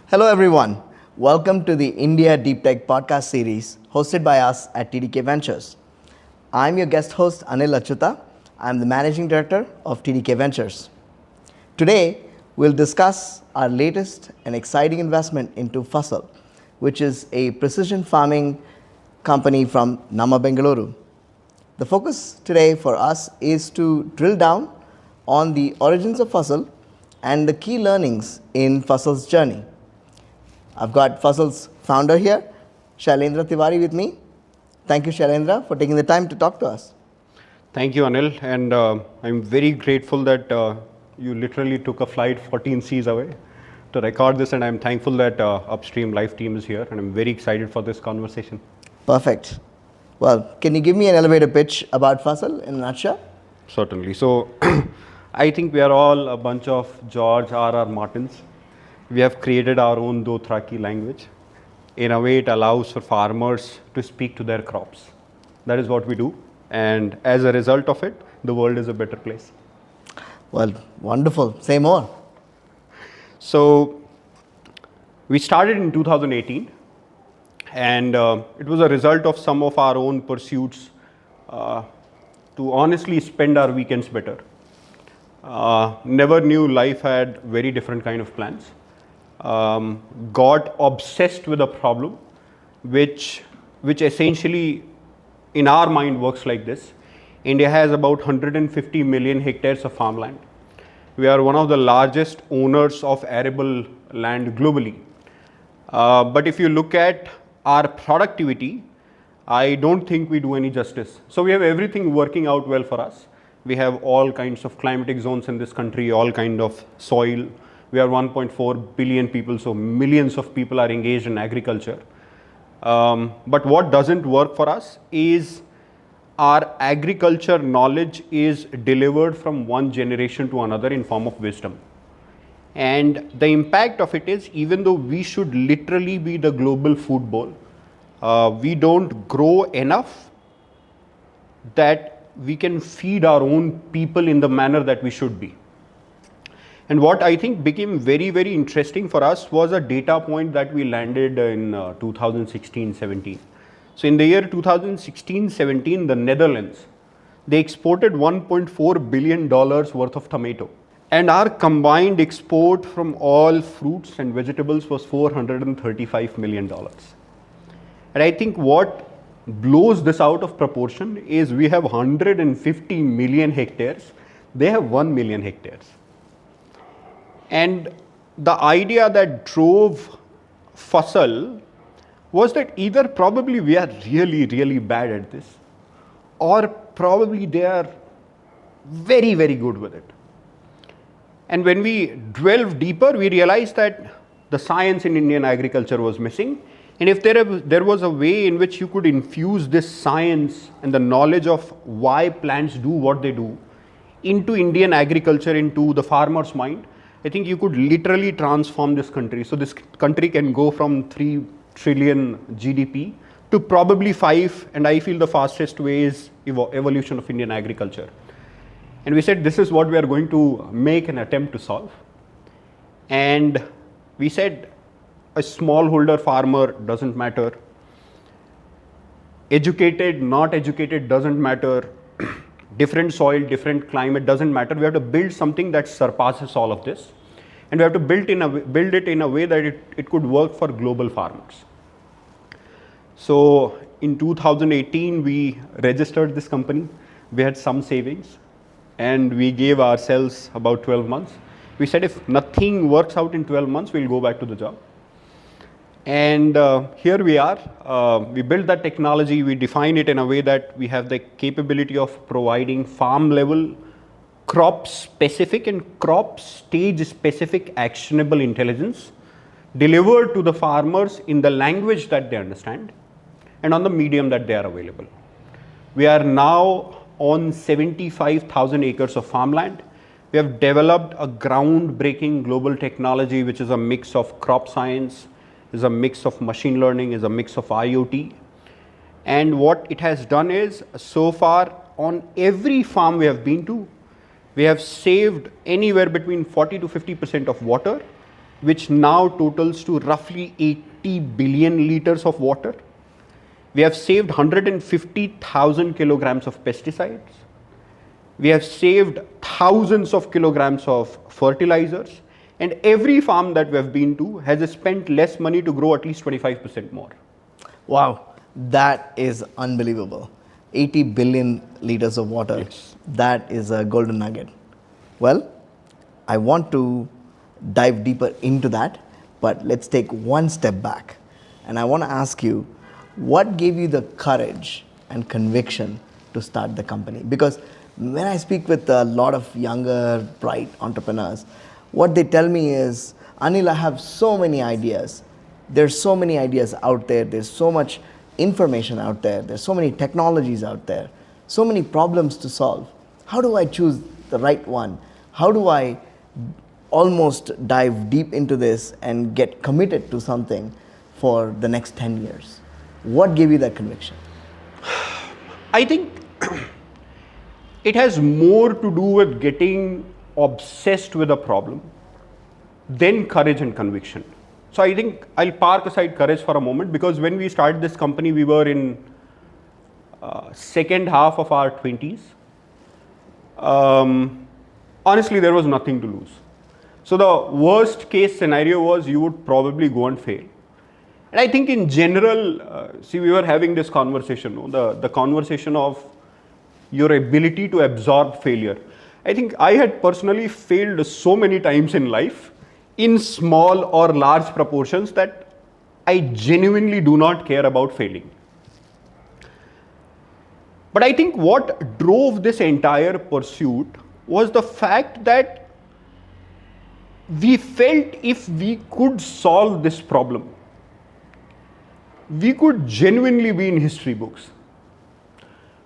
Hello everyone. Welcome to the India Deeptech podcast series hosted by us at TDK Ventures. I'm your guest host Anil Achyuta. I'm the managing director of TDK Ventures. Today, we'll discuss our latest and exciting investment into Fasal, which is a precision farming company from Nama Bengaluru. The focus today for us is to drill down on the origins of Fasal and the key learnings in Fasal's journey. I've got Fasal's founder here, Shailendra Tiwari, with me. Thank you, Shailendra, for taking the time to talk to us. Thank you, Anil, and I'm very grateful that you literally took a flight 14 seas away to record this, and I'm thankful that Upstream Live team is here, and I'm very excited for this conversation. Perfect. Well, can you give me an elevator pitch about Fasal in a nutshell? Certainly. So, I think we are all a bunch of George R.R. Martins. We have created our own Dothraki language. In a way, it allows for farmers to speak to their crops. That is what we do. And as a result of it, the world is a better place. Well, wonderful. Say more. So, we started in 2018, and it was a result of some of our own pursuits to honestly spend our weekends better. Never knew life had very different kind of plans. Got obsessed with a problem which essentially in our mind works like this. India has about 150 million hectares of farmland. We are one of the largest owners of arable land globally. But if you look at our productivity, I don't think we do any justice. So we have everything working out well for us. We have all kinds of climatic zones in this country, all kind of soil. We are 1.4 billion people, so millions of people are engaged in agriculture. But what doesn't work for us is our agriculture knowledge is delivered from one generation to another in form of wisdom. And the impact of it is, even though we should literally be the global food bowl, we don't grow enough that we can feed our own people in the manner that we should be. And what I think became very, very interesting for us was a data point that we landed in 2016-17. So in the year 2016-17, the Netherlands, they exported $1.4 billion worth of tomato. And our combined export from all fruits and vegetables was $435 million. And I think what blows this out of proportion is we have 150 million hectares, they have 1 million hectares. And the idea that drove Fasal was that either probably we are really, really bad at this, or probably they are very, very good with it. And when we delved deeper, we realized that the science in Indian agriculture was missing. And if there was a way in which you could infuse this science and the knowledge of why plants do what they do into Indian agriculture, into the farmer's mind, I think you could literally transform this country. So this country can go from 3 trillion GDP to probably 5, and I feel the fastest way is evolution of Indian agriculture. And we said this is what we are going to make an attempt to solve. And we said a smallholder farmer doesn't matter. Educated, not educated doesn't matter. Different soil, different climate doesn't matter. We have to build something that surpasses all of this. And we have to build it in a way that it could work for global farmers. So in 2018, we registered this company. We had some savings and we gave ourselves about 12 months. We said if nothing works out in 12 months, we'll go back to the job. And here we are. We built that technology. We define it in a way that we have the capability of providing farm level, crop specific and crop stage specific actionable intelligence delivered to the farmers in the language that they understand and on the medium that they are available. We are now on 75,000 acres of farmland. We have developed a groundbreaking global technology which is a mix of crop science, is a mix of machine learning, is a mix of IoT. And what it has done is, so far on every farm we have been to, we have saved anywhere between 40 to 50% of water which now totals to roughly 80 billion liters of water. We have saved 150,000 kilograms of pesticides. We have saved thousands of kilograms of fertilizers. And every farm that we have been to has spent less money to grow at least 25% more. Wow, that is unbelievable. 80 billion liters of water. Yes. That is a golden nugget. Well, I want to dive deeper into that, but let's take one step back. And I want to ask you, what gave you the courage and conviction to start the company? Because when I speak with a lot of younger, bright entrepreneurs, what they tell me is, Anil, I have so many ideas. There's so many ideas out there. There's so much information out there. There's so many technologies out there. So many problems to solve. How do I choose the right one? How do I almost dive deep into this and get committed to something for the next 10 years? What gave you that conviction? I think it has more to do with getting obsessed with a problem than courage and conviction. So I think I'll park aside courage for a moment, because when we started this company, we were in second half of our 20s. Honestly, there was nothing to lose. So the worst case scenario was you would probably go and fail. And I think in general, see, we were having this conversation, the conversation of your ability to absorb failure. I think I had personally failed so many times in life, in small or large proportions, that I genuinely do not care about failing. But I think what drove this entire pursuit was the fact that we felt if we could solve this problem, we could genuinely be in history books.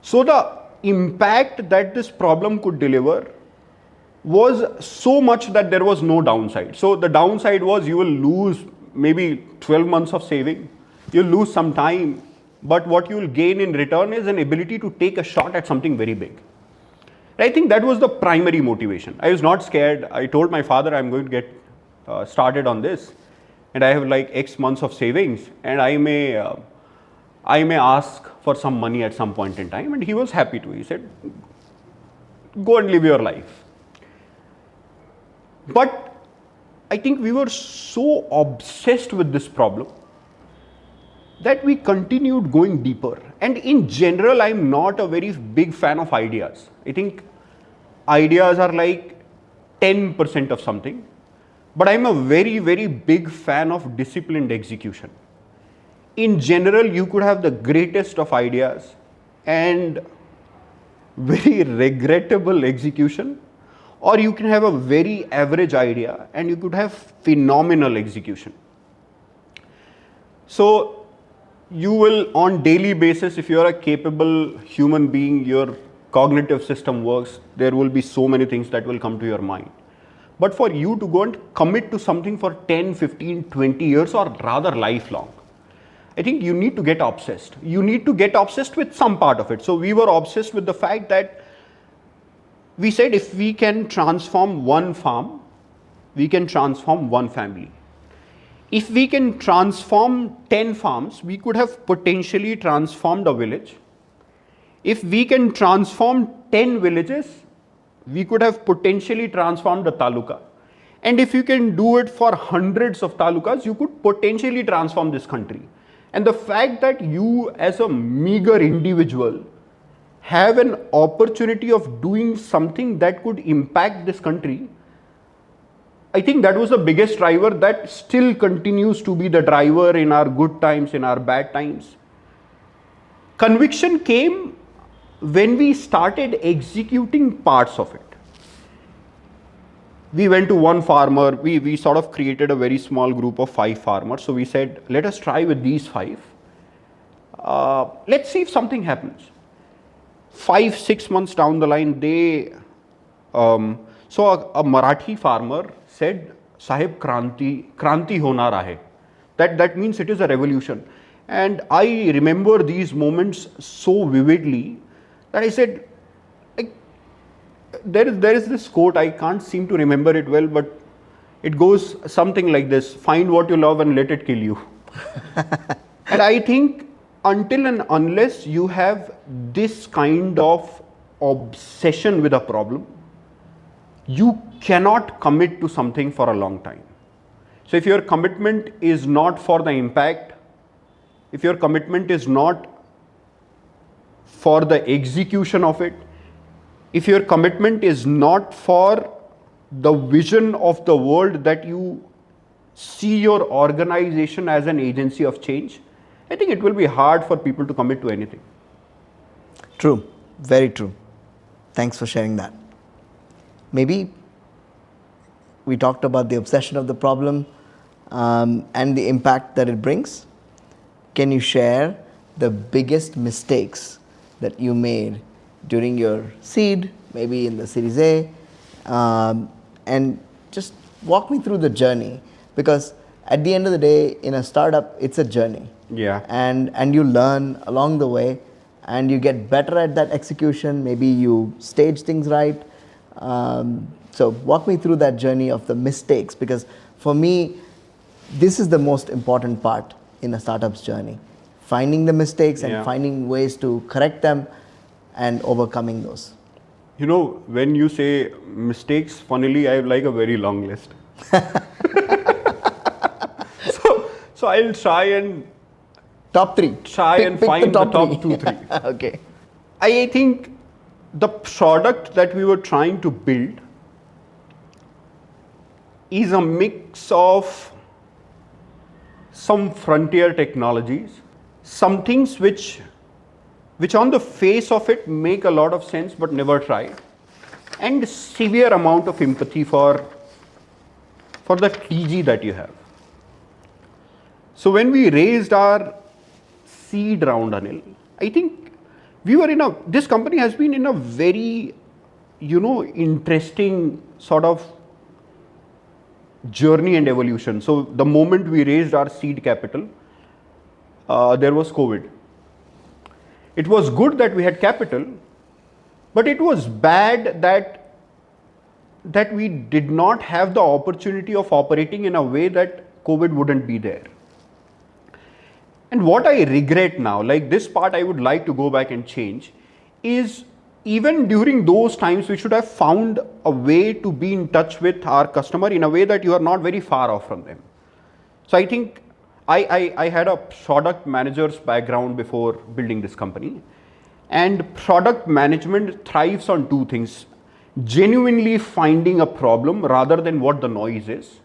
So the impact that this problem could deliver was so much that there was no downside. So the downside was you will lose maybe 12 months of saving, you'll lose some time, but what you will gain in return is an ability to take a shot at something very big. I think that was the primary motivation. I was not scared. I told my father I'm going to get started on this, and I have like X months of savings, and I may ask for some money at some point in time, and he was happy to. He said, go and live your life. But I think we were so obsessed with this problem that we continued going deeper. And in general, I'm not a very big fan of ideas. I think ideas are like 10% of something, but I'm a very, very big fan of disciplined execution. In general, you could have the greatest of ideas and very regrettable execution, or you can have a very average idea and you could have phenomenal execution. So you will, on daily basis, if you are a capable human being, your cognitive system works, there will be so many things that will come to your mind. But for you to go and commit to something for 10, 15, 20 years, or rather lifelong, I think you need to get obsessed. You need to get obsessed with some part of it. So we were obsessed with the fact that we said if we can transform one farm, we can transform one family. If we can transform 10 farms, we could have potentially transformed a village. If we can transform 10 villages, we could have potentially transformed a taluka. And if you can do it for hundreds of talukas, you could potentially transform this country. And the fact that you as a meager individual have an opportunity of doing something that could impact this country, I think that was the biggest driver that still continues to be the driver in our good times, in our bad times. Conviction came when we started executing parts of it. We went to one farmer, we sort of created a very small group of 5 farmers. So we said, let us try with these 5. Let's see if something happens. 5, 6 months down the line, so a Marathi farmer said, Sahib, Kranti hona rahe. That means it is a revolution. And I remember these moments so vividly that I said, there is this quote, I can't seem to remember it well, but It goes something like this: find what you love and let it kill you. And I think until and unless you have this kind of obsession with a problem, you cannot commit to something for a long time. So if your commitment is not for the impact, if your commitment is not for the execution of it, if your commitment is not for the vision of the world that you see your organization as an agency of change, I think it will be hard for people to commit to anything. True, very true. Thanks for sharing that. Maybe we talked about the obsession of the problem and the impact that it brings. Can you share the biggest mistakes that you made during your seed, maybe in the Series A, and just walk me through the journey? Because at the end of the day, in a startup, it's a journey. Yeah. And you learn along the way, and you get better at that execution. Maybe you stage things right. So walk me through that journey of the mistakes, because for me, this is the most important part in a startup's journey. Finding the mistakes and finding ways to correct them and overcoming those. You know, when you say mistakes, funnily, I have like a very long list. So I'll try and Top three. Find the top two, three. Okay. I think the product that we were trying to build is a mix of some frontier technologies, some things which on the face of it make a lot of sense but never tried, and severe amount of empathy for the TG that you have. So when we raised our seed round, Anil, I think we were this company has been in a very, interesting sort of journey and evolution. So the moment we raised our seed capital, there was COVID. It was good that we had capital, but it was bad that we did not have the opportunity of operating in a way that COVID wouldn't be there. And what I regret now, like this part I would like to go back and change, is even during those times we should have found a way to be in touch with our customer in a way that you are not very far off from them. So I think I had a product manager's background before building this company, and product management thrives on two things: genuinely finding a problem rather than what the noise is,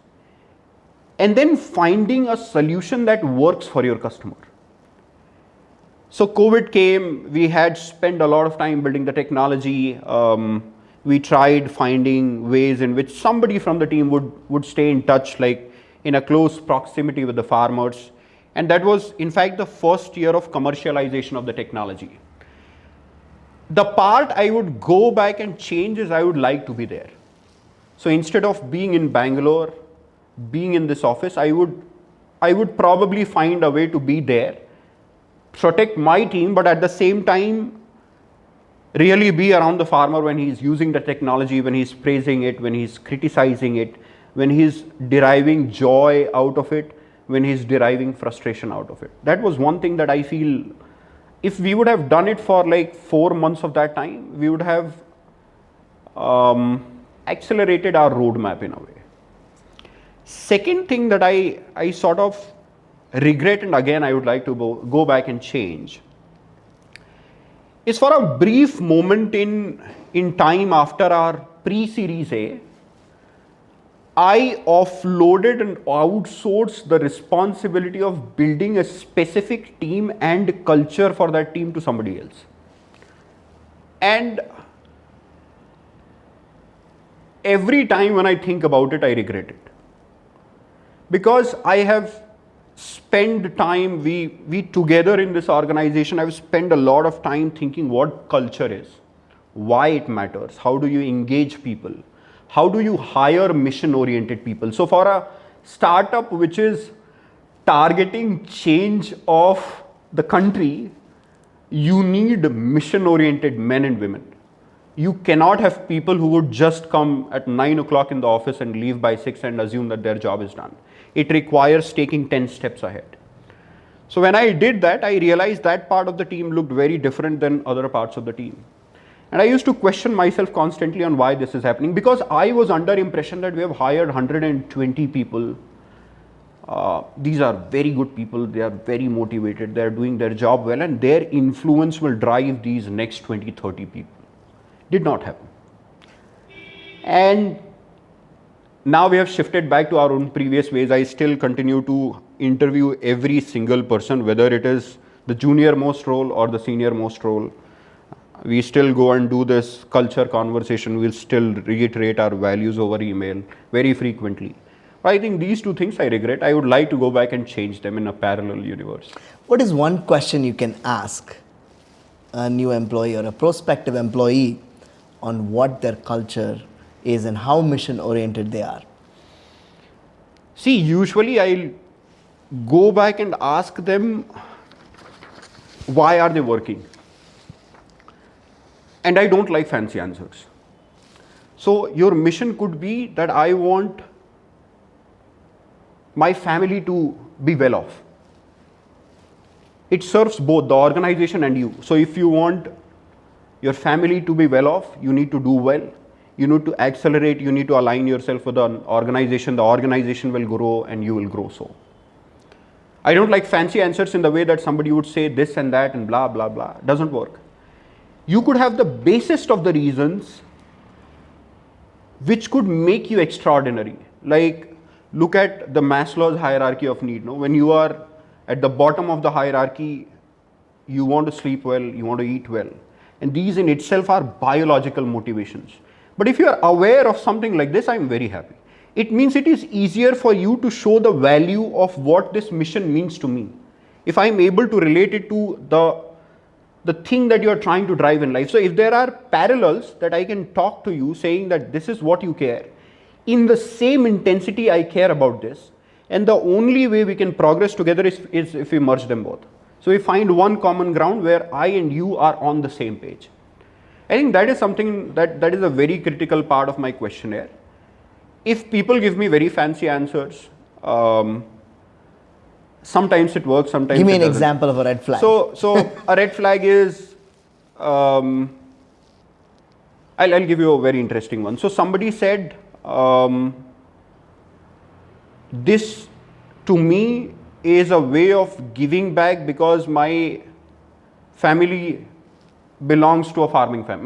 and then finding a solution that works for your customer. So COVID came, we had spent a lot of time building the technology. We tried finding ways in which somebody from the team would stay in touch, like in a close proximity with the farmers. And that was in fact the first year of commercialization of the technology. The part I would go back and change is I would like to be there. So instead of being in Bangalore, being in this office, I would probably find a way to be there, protect my team, but at the same time really be around the farmer when he's using the technology, when he's praising it, when he's criticizing it, when he's deriving joy out of it, when he's deriving frustration out of it. That was one thing that I feel if we would have done it for like 4 months of that time, we would have accelerated our roadmap in a way. Second thing that I sort of regret, and again I would like to go back and change, is for a brief moment in time after our pre-series A, I offloaded and outsourced the responsibility of building a specific team and culture for that team to somebody else. And every time when I think about it, I regret it. Because I have spent time, we together in this organization, I've spent a lot of time thinking what culture is, why it matters, how do you engage people, how do you hire mission-oriented people. So for a startup which is targeting change of the country, you need mission-oriented men and women. you cannot have people who would just come at 9 o'clock in the office and leave by 6 and assume that their job is done. It requires taking 10 steps ahead. So when I did that, I realized that part of the team looked very different than other parts of the team. And I used to question myself constantly on why this is happening, because I was under impression that we have hired 120 people. These are very good people, they are very motivated, they are doing their job well, and their influence will drive these next 20, 30 people. Did not happen. And now we have shifted back to our own previous ways. I still continue to interview every single person, whether it is the junior most role or the senior most role. We still go and do this culture conversation. We'll still reiterate our values over email very frequently. But I think these two things I regret. I would like to go back and change them in a parallel universe. What is one question you can ask a new employee or a prospective employee on what their culture is and how mission oriented they are? See, usually I'll go back and ask them, why are they working? And I don't like fancy answers. So your mission could be that I want my family to be well off. It serves both the organization and you. So if you want your family to be well off, you need to do well. You need to accelerate, you need to align yourself with an organization. The organization will grow and you will grow so. I don't like fancy answers in the way that somebody would say this and that and blah, blah, blah. It doesn't work. You could have the basest of the reasons which could make you extraordinary. Like, look at the Maslow's hierarchy of need. No? When you are at the bottom of the hierarchy, you want to sleep well, you want to eat well. And these in itself are biological motivations. But if you are aware of something like this, I am very happy. It means it is easier for you to show the value of what this mission means to me. If I am able to relate it to the thing that you are trying to drive in life. So if there are parallels that I can talk to you saying that this is what you care, in the same intensity I care about this, and the only way we can progress together is if we merge them both. So we find one common ground where I and you are on the same page. I think that is something that is a very critical part of my questionnaire. If people give me very fancy answers, sometimes it works, sometimes it doesn't. Give me an example of a red flag. So a red flag is, I'll give you a very interesting one. So somebody said, this to me is a way of giving back because my family belongs to a farming family.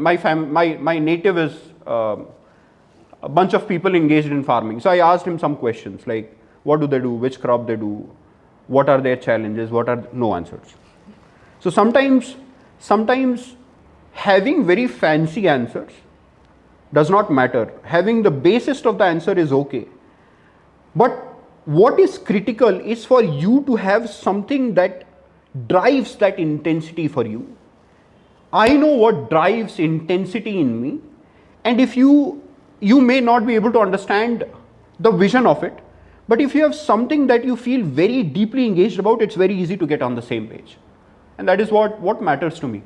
My native is a bunch of people engaged in farming. So I asked him some questions like, what do they do, which crop they do, what are their challenges, what are no answers. So sometimes having very fancy answers does not matter. Having the basis of the answer is okay. But what is critical is for you to have something that drives that intensity for you. I know what drives intensity in me, and if you may not be able to understand the vision of it, but if you have something that you feel very deeply engaged about, it's very easy to get on the same page. And that is what matters to me.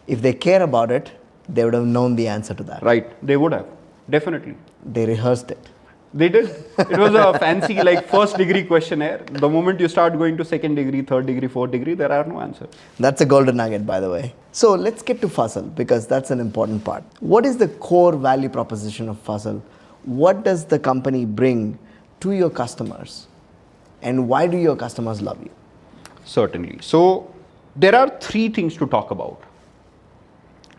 If they care about it, they would have known the answer to that. Right, they would have, definitely. They rehearsed it. They did. It was a fancy like first degree questionnaire. The moment you start going to second degree, third degree, fourth degree, there are no answers. That's a golden nugget, by the way. So let's get to Fasal because that's an important part. What is the core value proposition of Fasal? What does the company bring to your customers? And why do your customers love you? Certainly. So there are three things to talk about: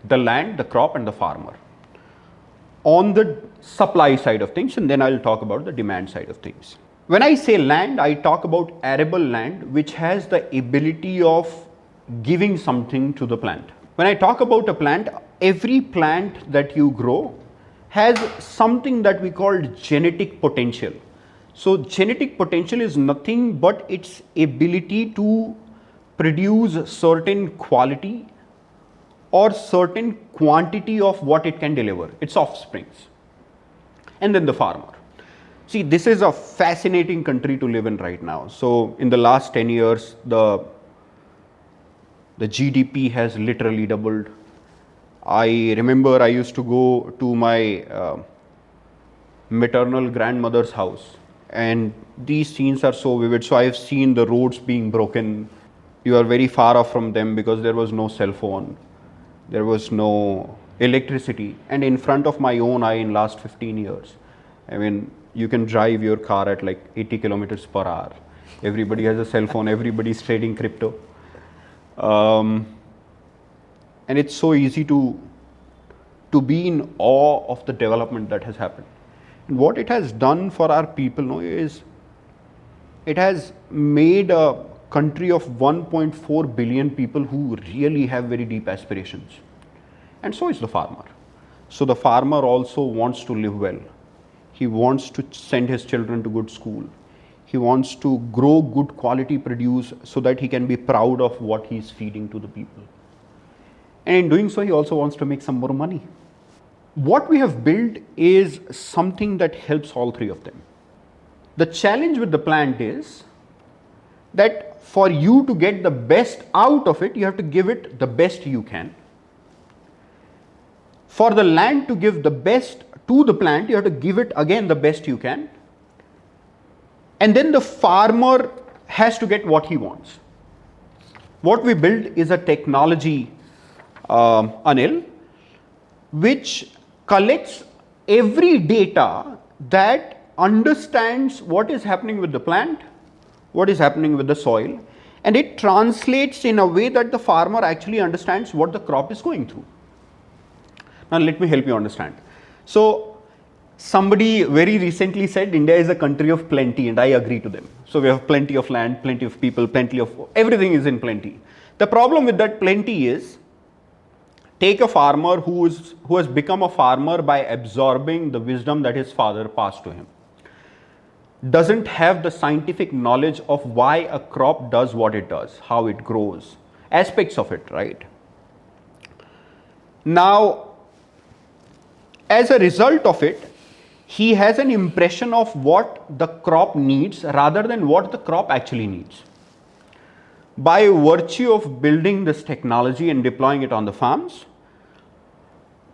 the land, the crop, and the farmer. On the supply side of things, and then I'll talk about the demand side of things. When I say land, I talk about arable land which has the ability of giving something to the plant. When I talk about a plant, every plant that you grow has something that we call genetic potential. So genetic potential is nothing but its ability to produce certain quality or certain quantity of what it can deliver, its offsprings. And then the farmer. See, this is a fascinating country to live in right now. So in the last 10 years, the GDP has literally doubled. I remember I used to go to my maternal grandmother's house, and these scenes are so vivid. So I've seen the roads being broken. You are very far off from them because there was no cell phone, there was no electricity, and in front of my own eye in last 15 years, I mean, you can drive your car at like 80 kilometers per hour. Everybody has a cell phone, everybody's trading crypto. And it's so easy to be in awe of the development that has happened. And what it has done for our people, no, is it has made a country of 1.4 billion people who really have very deep aspirations. And so is the farmer. So the farmer also wants to live well. He wants to send his children to good school. He wants to grow good quality produce so that he can be proud of what he is feeding to the people. And in doing so, he also wants to make some more money. What we have built is something that helps all three of them. The challenge with the plant is that for you to get the best out of it, you have to give it the best you can. For the land to give the best to the plant, you have to give it again the best you can. And then the farmer has to get what he wants. What we build is a technology, Anil, which collects every data that understands what is happening with the plant, what is happening with the soil, and it translates in a way that the farmer actually understands what the crop is going through. Now let me help you understand. So somebody very recently said India is a country of plenty, and I agree to them. So we have plenty of land, plenty of people, plenty of everything is in plenty. The problem with that plenty is, take a farmer who has become a farmer by absorbing the wisdom that his father passed to him. Doesn't have the scientific knowledge of why a crop does what it does, how it grows, aspects of it, right? Now, as a result of it, he has an impression of what the crop needs rather than what the crop actually needs. By virtue of building this technology and deploying it on the farms,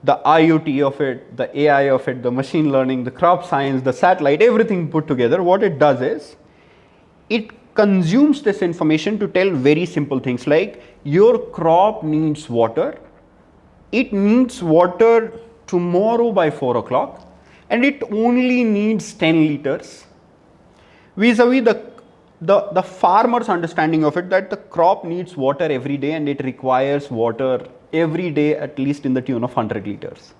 the IoT of it, the AI of it, the machine learning, the crop science, the satellite, everything put together, what it does is, it consumes this information to tell very simple things like, your crop needs water, it needs water tomorrow by 4 o'clock, and it only needs 10 liters, vis-a-vis the farmer's understanding of it, that the crop needs water every day and it requires water every day at least in the tune of 100 liters.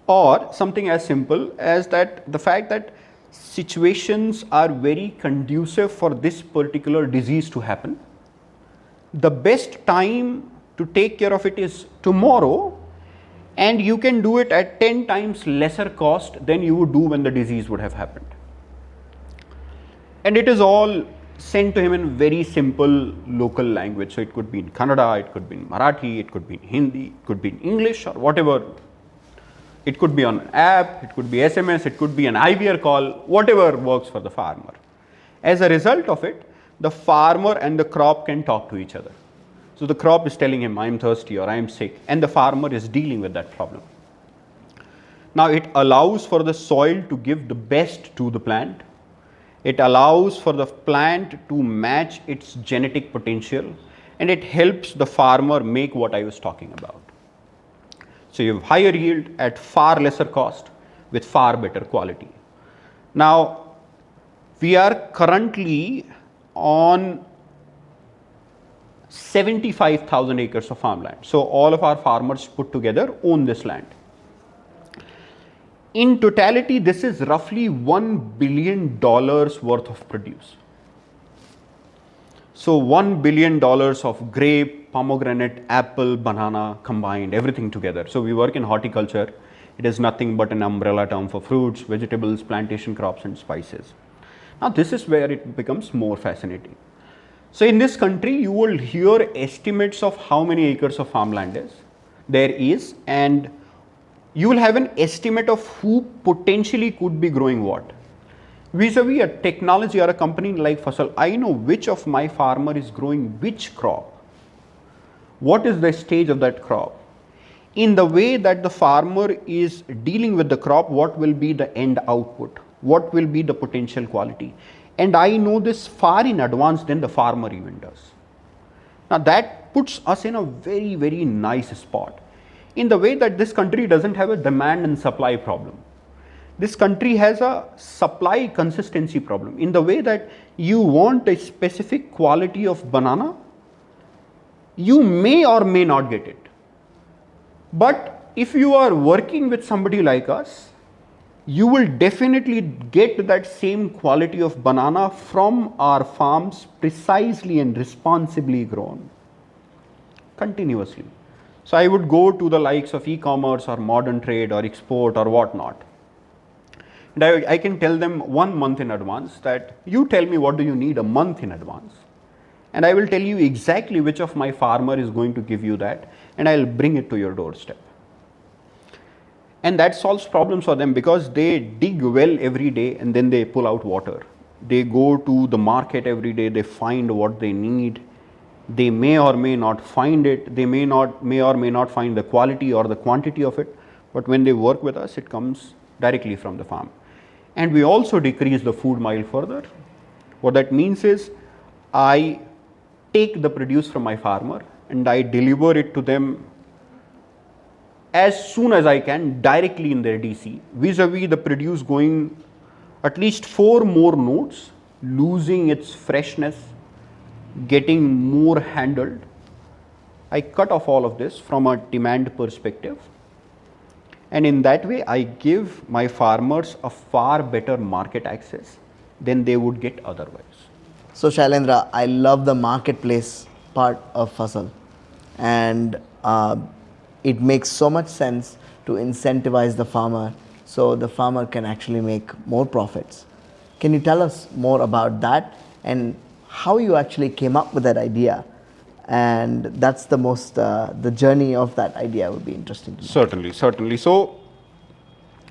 Or something as simple as that the fact that situations are very conducive for this particular disease to happen. The best time to take care of it is tomorrow, and you can do it at 10 times lesser cost than you would do when the disease would have happened. And it is all sent to him in very simple local language. So it could be in Kannada, it could be in Marathi, it could be in Hindi, it could be in English or whatever. It could be on an app, it could be SMS, it could be an IVR call, whatever works for the farmer. As a result of it, the farmer and the crop can talk to each other. So the crop is telling him, I'm thirsty or I'm sick, and the farmer is dealing with that problem. Now it allows for the soil to give the best to the plant. It allows for the plant to match its genetic potential, and it helps the farmer make what I was talking about. So you have higher yield at far lesser cost with far better quality. Now, we are currently on 75,000 acres of farmland. So all of our farmers put together own this land. In totality, this is roughly $1 billion worth of produce. So $1 billion of grape, pomegranate, apple, banana combined, everything together. So we work in horticulture. It is nothing but an umbrella term for fruits, vegetables, plantation crops and spices. Now this is where it becomes more fascinating. So in this country, you will hear estimates of how many acres of farmland there is, and you will have an estimate of who potentially could be growing what. Vis-a-vis a technology or a company like Fasal, I know which of my farmer is growing which crop. What is the stage of that crop? in the way that the farmer is dealing with the crop, what will be the end output, what will be the potential quality. And I know this far in advance than the farmer even does. Now that puts us in a very, very nice spot in the way that this country doesn't have a demand and supply problem. This country has a supply consistency problem in the way that you want a specific quality of banana, you may or may not get it. But if you are working with somebody like us, you will definitely get that same quality of banana from our farms, precisely and responsibly grown, continuously. So I would go to the likes of e-commerce or modern trade or export or whatnot. And I can tell them 1 month in advance that you tell me what do you need a month in advance. And I will tell you exactly which of my farmer is going to give you that, and I'll bring it to your doorstep. And that solves problems for them because they dig well every day and then they pull out water. They go to the market every day, they find what they need. They may or may not find it, they may or may not find the quality or the quantity of it, but when they work with us, it comes directly from the farm. And we also decrease the food mile further. What that means is, I take the produce from my farmer and I deliver it to them as soon as I can, directly in their DC, vis-a-vis the produce going at least 4 more nodes, losing its freshness, getting more handled. I cut off all of this from a demand perspective, and in that way I give my farmers a far better market access than they would get otherwise. So Shailendra, I love the marketplace part of Fasal, and it makes so much sense to incentivize the farmer so the farmer can actually make more profits. Can you tell us more about that and how you actually came up with that idea? And that's the most, the journey of that idea would be interesting to know. Certainly. So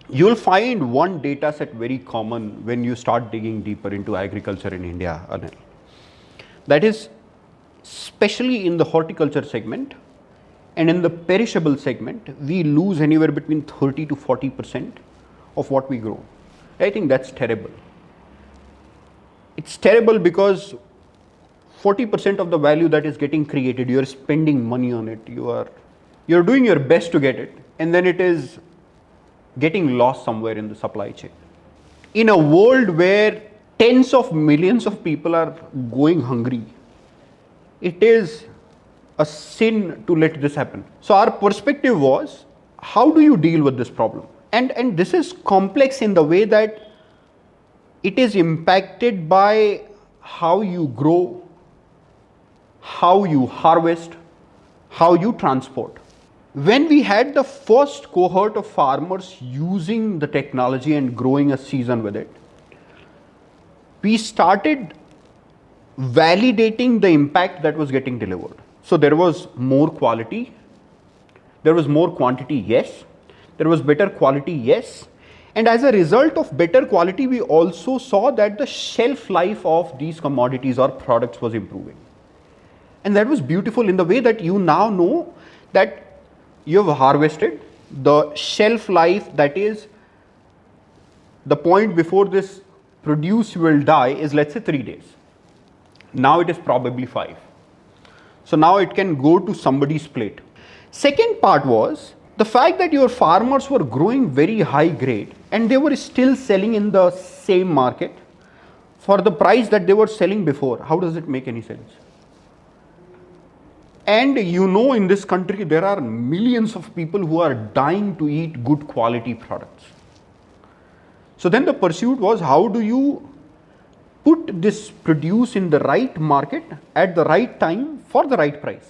you'll find one data set very common when you start digging deeper into agriculture in India, Anil. That is, especially in the horticulture segment and in the perishable segment, we lose anywhere between 30 to 40% of what we grow. I think that's terrible. It's terrible because 40% of the value that is getting created, you're spending money on it, you're doing your best to get it, and then it is getting lost somewhere in the supply chain. In a world where tens of millions of people are going hungry, it is a sin to let this happen. So our perspective was, how do you deal with this problem? And this is complex in the way that it is impacted by how you grow, how you harvest, how you transport. When we had the first cohort of farmers using the technology and growing a season with it, we started validating the impact that was getting delivered. So there was more quality, there was more quantity, yes, there was better quality, yes, and as a result of better quality, we also saw that the shelf life of these commodities or products was improving. And that was beautiful in the way that you now know that you have harvested, the shelf life, that is the point before this produce will die, is let's say 3 days. Now it is probably 5. So now it can go to somebody's plate. Second part was the fact that your farmers were growing very high grade and they were still selling in the same market for the price that they were selling before. How does it make any sense? And you know, in this country there are millions of people who are dying to eat good quality products. So then the pursuit was, how do you put this produce in the right market at the right time for the right price?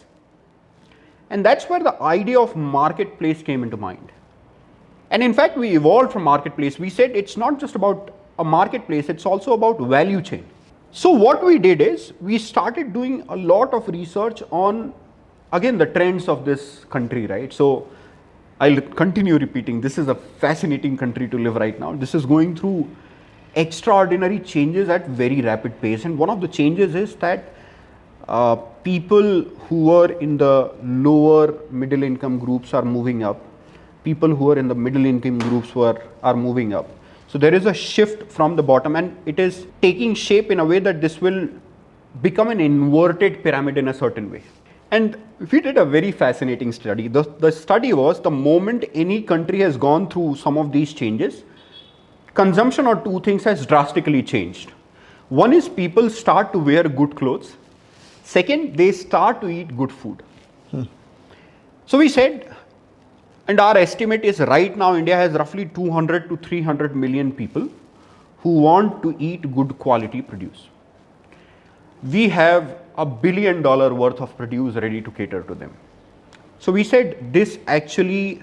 And that's where the idea of marketplace came into mind. And in fact, we evolved from marketplace. We said it's not just about a marketplace, it's also about value chain. So what we did is, we started doing a lot of research on, again, the trends of this country, right? So I'll continue repeating, this is a fascinating country to live right now. This is going through extraordinary changes at very rapid pace, and one of the changes is that People who are in the lower middle income groups are moving up. People who are in the middle income groups are moving up. So there is a shift from the bottom, and it is taking shape in a way that this will become an inverted pyramid in a certain way. And we did a very fascinating study. The study was, the moment any country has gone through some of these changes, consumption of two things has drastically changed. One is people start to wear good clothes. Second, they start to eat good food. So we said, and our estimate is right now India has roughly 200 to 300 million people who want to eat good quality produce. We have $1 billion worth of produce ready to cater to them. So we said this actually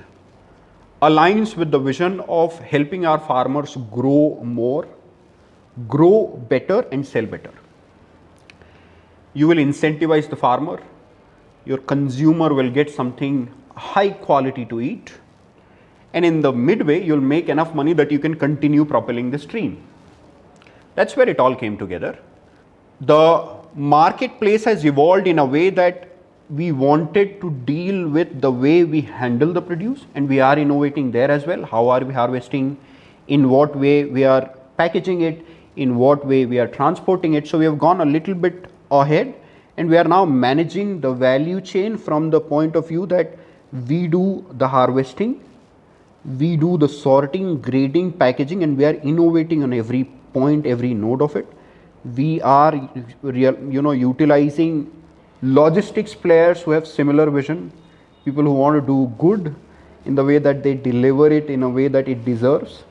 aligns with the vision of helping our farmers grow more, grow better, and sell better. You will incentivize the farmer, your consumer will get something high quality to eat, and in the midway you'll make enough money that you can continue propelling the stream. That's where it all came together. The marketplace has evolved in a way that we wanted to deal with the way we handle the produce, and we are innovating there as well. How are we harvesting, in what way we are packaging it, in what way we are transporting it. So we have gone a little bit ahead, and we are now managing the value chain from the point of view that we do the harvesting, we do the sorting, grading, packaging, and we are innovating on every point, every node of it. We are utilizing logistics players who have similar vision, people who want to do good in the way that they deliver it in a way that it deserves.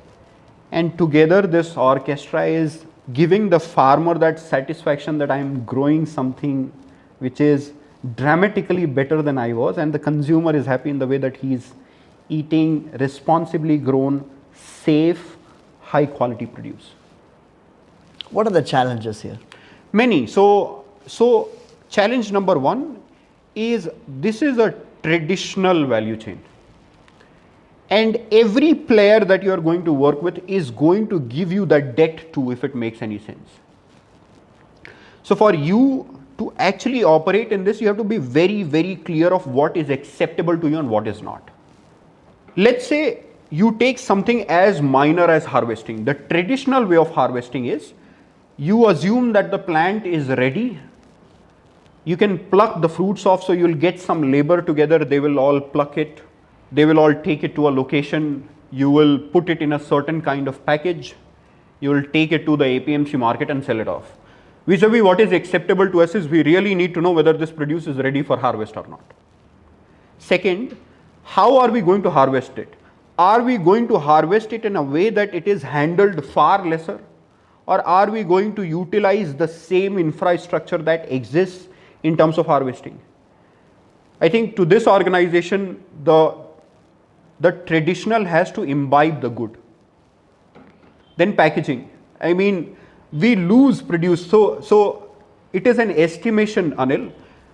And together this orchestra is giving the farmer that satisfaction that I am growing something which is dramatically better than I was, and the consumer is happy in the way that he is eating responsibly grown, safe, high quality produce. What are the challenges here? Many. So challenge number one is, this is a traditional value chain, and every player that you are going to work with is going to give you that debt too, if it makes any sense. So for you to actually operate in this, you have to be very, very clear of what is acceptable to you and what is not. Let's say you take something as minor as harvesting. The traditional way of harvesting is, you assume that the plant is ready, you can pluck the fruits off, so you will get some labor together, they will all pluck it, they will all take it to a location, you will put it in a certain kind of package, you will take it to the APMC market and sell it off. Vis-a-vis what is acceptable to us is, we really need to know whether this produce is ready for harvest or not. Second, how are we going to harvest it? Are we going to harvest it in a way that it is handled far lesser, or are we going to utilize the same infrastructure that exists in terms of harvesting? I think to this organization, the traditional has to imbibe the good. Then packaging. I mean, we lose produce. So it is an estimation, Anil,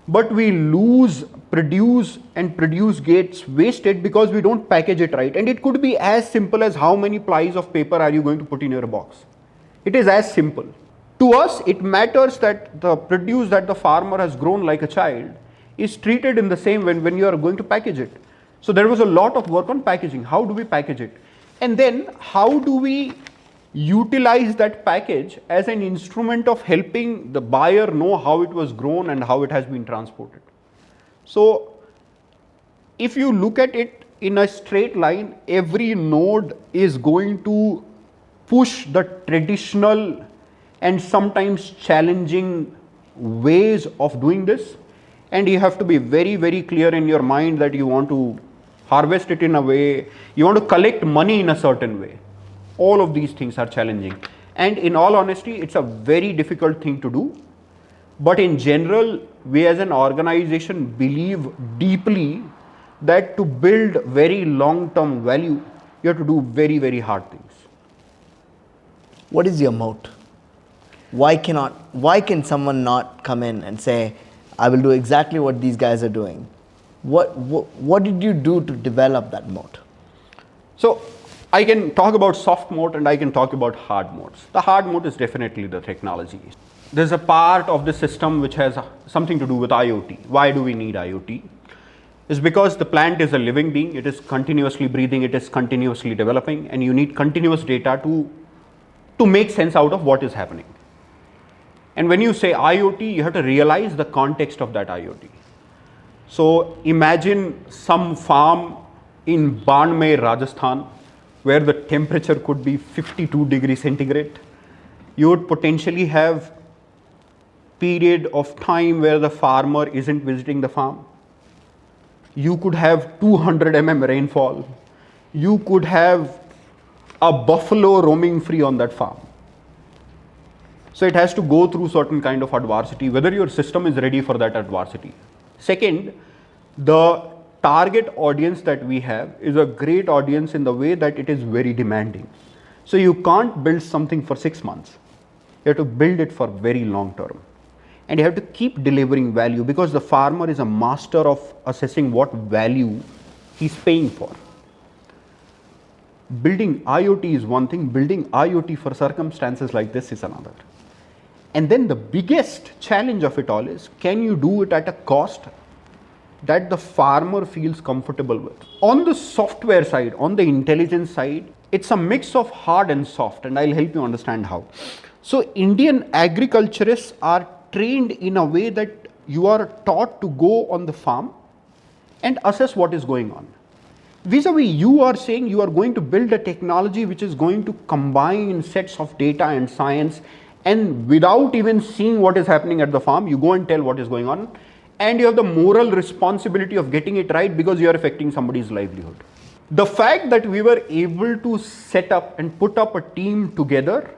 but we lose produce, and produce gets wasted because we don't package it right. And it could be as simple as, how many plies of paper are you going to put in your box? It is as simple. To us, it matters that the produce that the farmer has grown like a child is treated in the same way when you are going to package it. So there was a lot of work on packaging. How do we package it? And then how do we utilize that package as an instrument of helping the buyer know how it was grown and how it has been transported? So if you look at it in a straight line, every node is going to push the traditional and sometimes challenging ways of doing this, and you have to be very, very clear in your mind that you want to harvest it in a way, you want to collect money in a certain way. All of these things are challenging, and in all honesty, it's a very difficult thing to do. But in general, we as an organization believe deeply that to build very long-term value, you have to do very, very hard things. What is your moat? Why can someone not come in and say, I will do exactly what these guys are doing? What did you do to develop that moat? So I can talk about soft moat and I can talk about hard moats. The hard moat is definitely the technology. there's a part of the system which has something to do with IoT. Why do we need IoT? Is because the plant is a living being, it is continuously breathing, it is continuously developing, and you need continuous data to make sense out of what is happening. And when you say IoT, you have to realize the context of that IoT. So imagine some farm in Banmer, Rajasthan, where the temperature could be 52 degrees centigrade. You would potentially have period of time where the farmer isn't visiting the farm. You could have 200 rainfall. You could have a buffalo roaming free on that farm. So it has to go through certain kind of adversity, whether your system is ready for that adversity. Second, the target audience that we have is a great audience in the way that it is very demanding. So you can't build something for 6 months. You have to build it for very long term. And you have to keep delivering value, because the farmer is a master of assessing what value he's paying for. Building IoT is one thing, building IoT for circumstances like this is another. And then the biggest challenge of it all is, can you do it at a cost that the farmer feels comfortable with? On the software side, on the intelligence side, it's a mix of hard and soft, and I'll help you understand how. So Indian agriculturists are trained in a way that you are taught to go on the farm and assess what is going on. Vis-a-vis, you are saying you are going to build a technology which is going to combine sets of data and science, and without even seeing what is happening at the farm, you go and tell what is going on, and you have the moral responsibility of getting it right because you are affecting somebody's livelihood. The fact that we were able to set up and put up a team together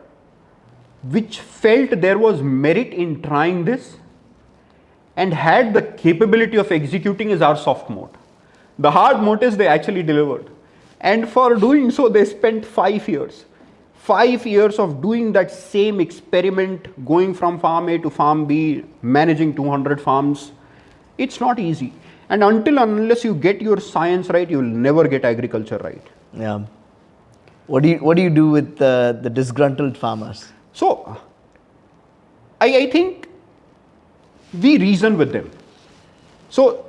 which felt there was merit in trying this and had the capability of executing is our soft mode. The hard mode is they actually delivered. And for doing so, they spent 5 years. 5 years of doing that same experiment, going from farm A to farm B, managing 200 farms. It's not easy. And unless you get your science right, you will never get agriculture right. Yeah. What do you do with the disgruntled farmers? So, I think we reason with them. So,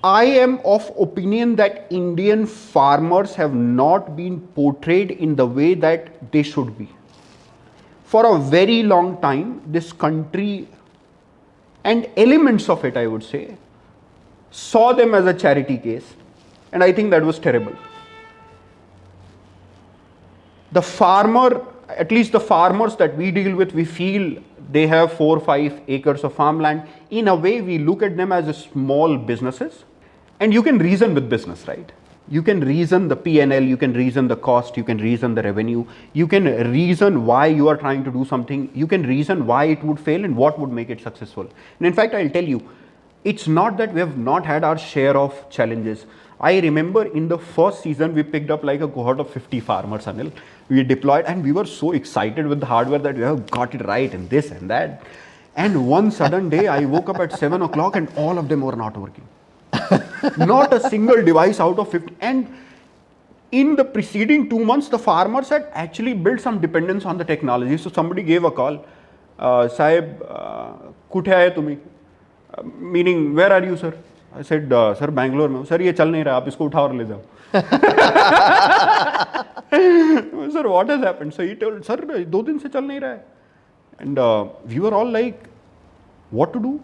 I am of opinion that Indian farmers have not been portrayed in the way that they should be. For a very long time, this country and elements of it, I would say, saw them as a charity case, and I think that was terrible. The farmer, at least the farmers that we deal with, we feel they have 4 or 5 acres of farmland. In a way, we look at them as small businesses, and you can reason with business, right? You can reason the P&L, you can reason the cost, you can reason the revenue, you can reason why you are trying to do something, you can reason why it would fail and what would make it successful. And in fact, I'll tell you, it's not that we have not had our share of challenges. I remember in the first season, we picked up like a cohort of 50 farmers, Anil. We deployed and we were so excited with the hardware that we have got it right and this and that. And one sudden day, I woke up at 7 o'clock and all of them were not working. Not a single device out of 50. And in the preceding 2 months, the farmers had actually built some dependence on the technology. So somebody gave a call, Sahib, kuthe aaye tumi? Meaning, where are you, sir? I said, sir, Bangalore mein. Sir, ye chal nahi raha, aap isko utha aur le jao. Sir, what has happened? So he told, sir, 2 din se chal nahi raha hai. And we were all like, what to do?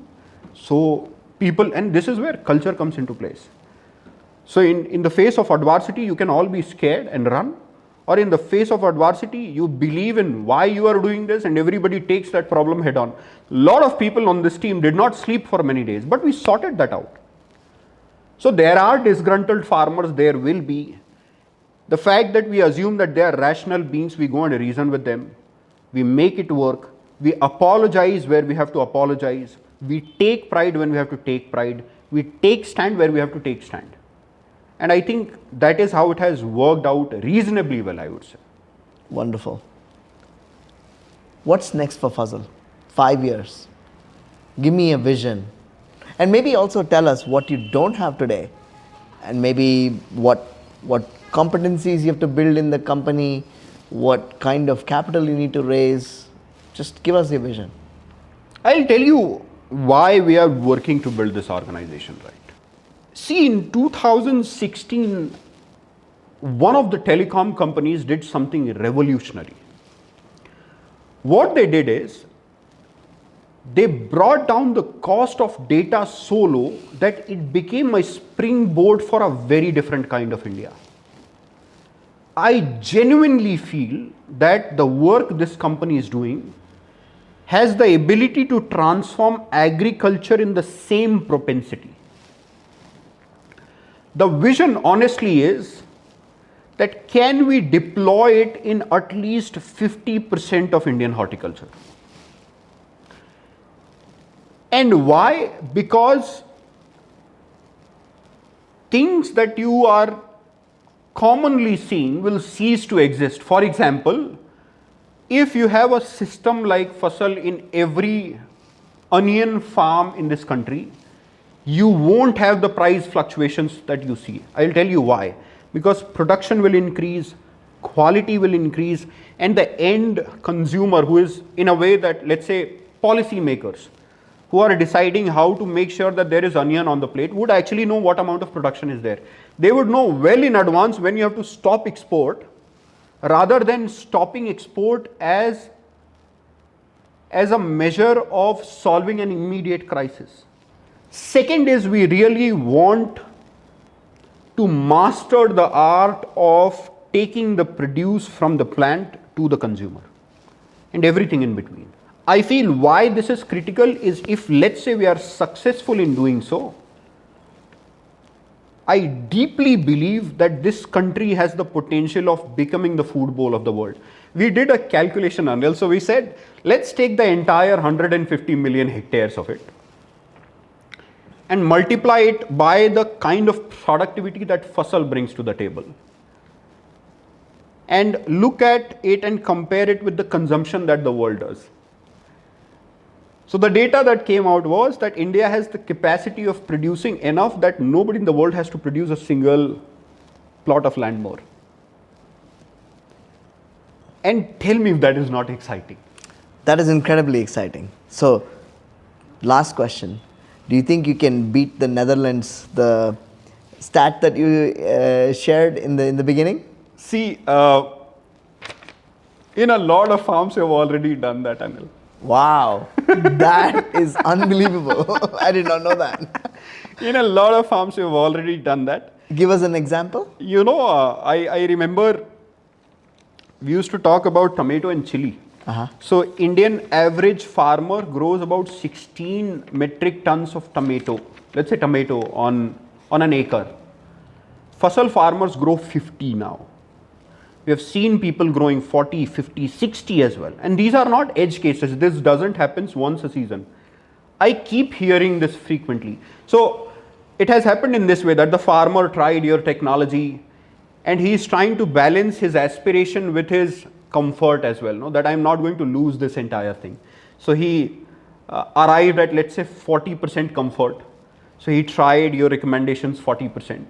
So people, and this is where culture comes into place. So in the face of adversity, you can all be scared and run, or in the face of adversity, you believe in why you are doing this and everybody takes that problem head on. A lot of people on this team did not sleep for many days, but we sorted that out. So there are disgruntled farmers, there will be. The fact that we assume that they are rational beings, we go and reason with them. We make it work. We apologize where we have to apologize. We take pride when we have to take pride. We take stand where we have to take stand. And I think that is how it has worked out reasonably well, I would say. Wonderful. What's next for Fasal? 5 years. Give me a vision. And maybe also tell us what you don't have today, and maybe what competencies you have to build in the company, what kind of capital you need to raise. Just give us your vision. I'll tell you why we are working to build this organization, right? See, in 2016, one of the telecom companies did something revolutionary. What they did is, they brought down the cost of data so low that it became a springboard for a very different kind of India. I genuinely feel that the work this company is doing has the ability to transform agriculture in the same propensity. The vision honestly is that can we deploy it in at least 50% of Indian horticulture? And why? Because things that you are commonly seeing will cease to exist. For example, if you have a system like Fasal in every onion farm in this country, you won't have the price fluctuations that you see. I'll tell you why. Because production will increase, quality will increase, and the end consumer, who is in a way that, let's say, policy makers who are deciding how to make sure that there is onion on the plate, would actually know what amount of production is there. They would know well in advance when you have to stop export, rather than stopping export as a measure of solving an immediate crisis. Second is, we really want to master the art of taking the produce from the plant to the consumer and everything in between. I feel why this is critical is, if let's say we are successful in doing so, I deeply believe that this country has the potential of becoming the food bowl of the world. We did a calculation, Anil. So we said, let's take the entire 150 million hectares of it and multiply it by the kind of productivity that Fasal brings to the table, and look at it and compare it with the consumption that the world does. So the data that came out was that India has the capacity of producing enough that nobody in the world has to produce a single plot of land more. And tell me if that is not exciting. That is incredibly exciting. So, last question. Do you think you can beat the Netherlands, the stat that you shared in the beginning? See, in a lot of farms, you have already done that, Anil. Wow, that is unbelievable. I did not know that. In a lot of farms, you have already done that. Give us an example. You know, I remember we used to talk about tomato and chili. So Indian average farmer grows about 16 metric tons of tomato, let's say tomato on an acre. Fasal farmers grow 50 now. We have seen people growing 40, 50, 60 as well. And these are not edge cases. This doesn't happen once a season. I keep hearing this frequently. So it has happened in this way, that the farmer tried your technology and he is trying to balance his aspiration with his comfort as well, no? That I'm not going to lose this entire thing. So he arrived at, let's say, 40% comfort. So he tried your recommendations 40%.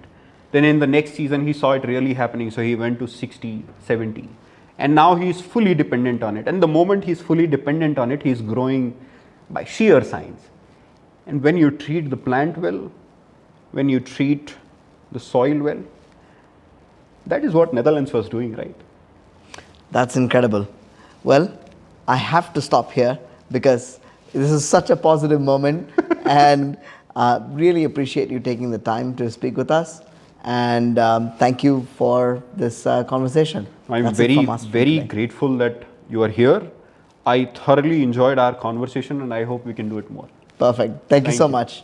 Then in the next season, he saw it really happening. So he went to 60, 70. And now he is fully dependent on it. And the moment he's fully dependent on it, he's growing by sheer science. And when you treat the plant well, when you treat the soil well, that is what Netherlands was doing, right? That's incredible. Well, I have to stop here because this is such a positive moment and really appreciate you taking the time to speak with us. And thank you for this conversation. I'm very grateful that you are here. I thoroughly enjoyed our conversation and I hope we can do it more. Perfect. Thank you so much.